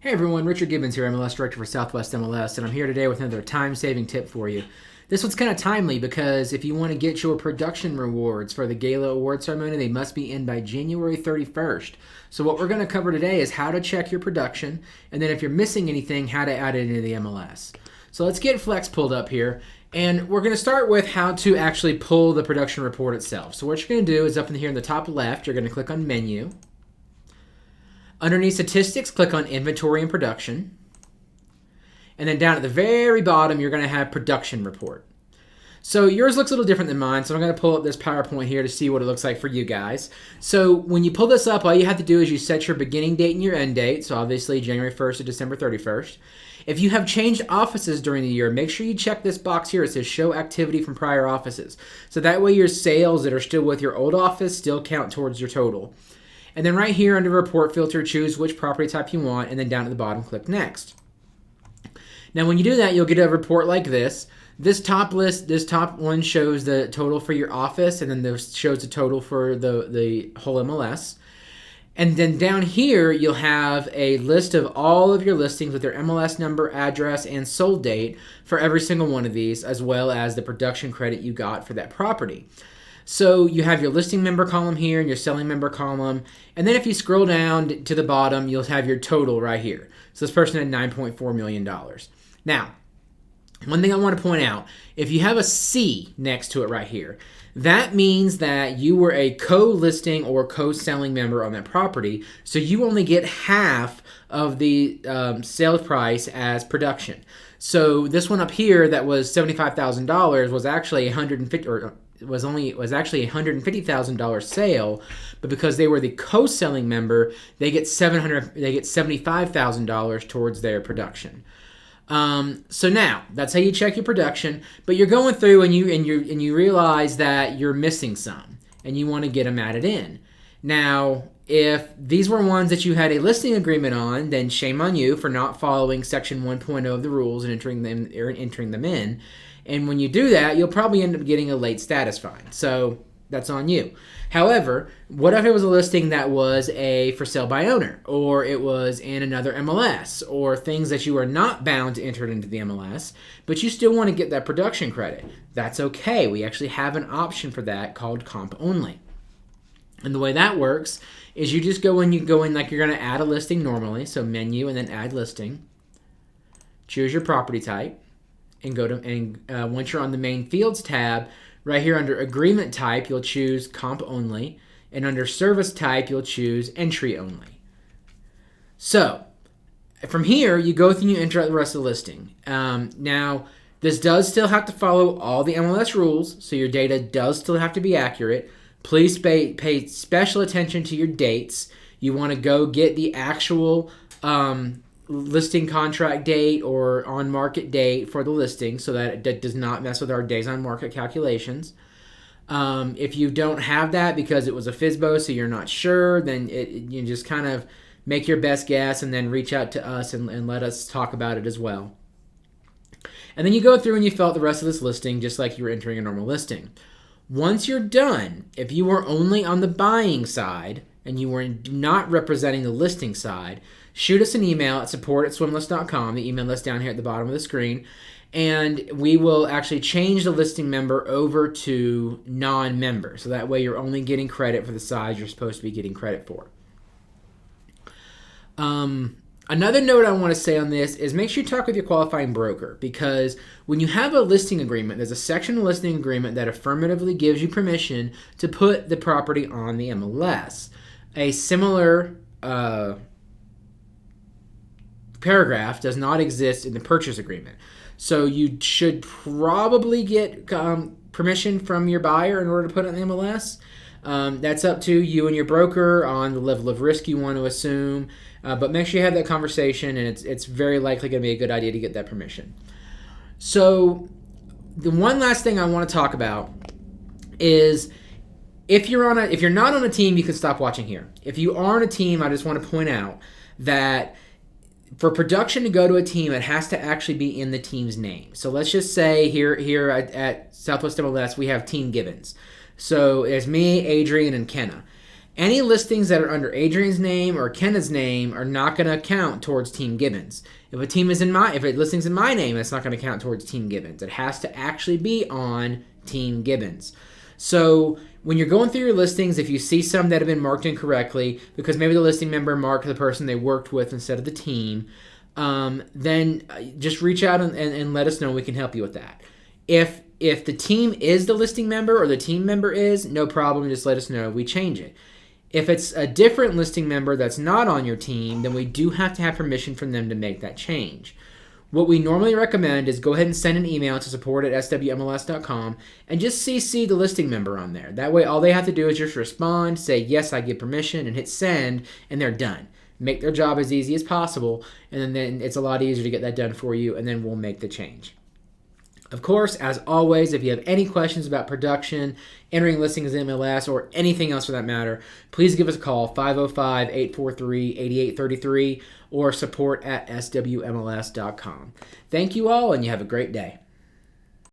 Hey everyone, Richard Gibbons here, MLS Director for Southwest MLS, and I'm here today with another time-saving tip for you. This one's kind of timely because if you want to get your production rewards for the Gala Award Ceremony, they must be in by January 31st. So what we're going to cover today is how to check your production, and then if you're missing anything, how to add it into the MLS. So let's get Flex pulled up here, and we're going to start with how to actually pull the production report itself. So what you're going to do is up in here in the top left, you're going to click on Menu. Underneath Statistics, click on Inventory and Production. And then down at the very bottom, you're going to have Production Report. So yours looks a little different than mine, so I'm going to pull up this PowerPoint here to see what it looks like for you guys. So when you pull this up, all you have to do is you set your beginning date and your end date, so obviously January 1st to December 31st. If you have changed offices during the year, make sure you check this box here. It says Show Activity from Prior Offices. So that way your sales that are still with your old office still count towards your total. And then right here under Report Filter, choose which property type you want, and then down at the bottom, click Next. Now when you do that, you'll get a report like this. This top one shows the total for your office, and then this shows the total for the whole MLS. And then down here, you'll have a list of all of your listings with their MLS number, address, and sold date for every single one of these, as well as the production credit you got for that property. So you have your listing member column here and your selling member column. And then if you scroll down to the bottom, you'll have your total right here. So this person had $9.4 million. Now, one thing I want to point out, if you have a C next to it right here, that means that you were a co-listing or co-selling member on that property. So you only get half of the sales price as production. So this one up here that was $75,000 was actually was actually a $150,000 sale, but because they were the co-selling member, they get $75,000 towards their production. So now that's how you check your production. But you're going through and you realize that you're missing some, and you want to get them added in. Now, if these were ones that you had a listing agreement on, then shame on you for not following Section 1.0 of the rules and entering them in. And when you do that, you'll probably end up getting a late status fine. So that's on you. However, what if it was a listing that was a for sale by owner, or it was in another MLS, or things that you are not bound to enter into the MLS, but you still want to get that production credit? That's okay. We actually have an option for that called Comp Only. And the way that works is you just go in like you're going to add a listing normally. So Menu and then Add Listing. Choose your property type. And once you're on the Main Fields tab, right here under Agreement Type, you'll choose Comp Only, and under Service Type, you'll choose Entry Only. So from here, you go through and you enter the rest of the listing. Now, this does still have to follow all the MLS rules, so your data does still have to be accurate. Please pay special attention to your dates. You want to go get the actual listing contract date or on market date for the listing so that it does not mess with our days on market calculations. If you don't have that because it was a FSBO so you're not sure, then you just kind of make your best guess and then reach out to us and let us talk about it as well. And then you go through and you fill out the rest of this listing just like you were entering a normal listing. Once you're done, if you were only on the buying side and you were not representing the listing side, shoot us an email at support@swmls.com, the email list down here at the bottom of the screen, and we will actually change the listing member over to non-member. So that way you're only getting credit for the size you're supposed to be getting credit for. Another note I want to say on this is make sure you talk with your qualifying broker, because when you have a listing agreement, there's a section of the listing agreement that affirmatively gives you permission to put the property on the MLS. A similar paragraph does not exist in the purchase agreement. So you should probably get permission from your buyer in order to put it on the MLS. That's up to you and your broker on the level of risk you want to assume. But make sure you have that conversation, and it's very likely going to be a good idea to get that permission. So the one last thing I want to talk about is if you're not on a team, you can stop watching here. If you are on a team, I just want to point out that for production to go to a team, it has to actually be in the team's name. So let's just say here at Southwest MLS, we have Team Gibbons. So it's me, Adrian, and Kenna. Any listings that are under Adrian's name or Kenna's name are not going to count towards Team Gibbons. If a listing's in my name, it's not going to count towards Team Gibbons. It has to actually be on Team Gibbons. So when you're going through your listings, if you see some that have been marked incorrectly, because maybe the listing member marked the person they worked with instead of the team, then just reach out and let us know. We can help you with that. If the team is the listing member or the team member is, no problem. Just let us know. We change it. If it's a different listing member that's not on your team, then we do have to have permission from them to make that change. What we normally recommend is go ahead and send an email to support@swmls.com and just CC the listing member on there. That way, all they have to do is just respond, say, yes, I give permission, and hit send, and they're done. Make their job as easy as possible, and then it's a lot easier to get that done for you, and then we'll make the change. Of course, as always, if you have any questions about production, entering listings in MLS, or anything else for that matter, please give us a call, 505-843-8833, or support@swmls.com. Thank you all, and you have a great day.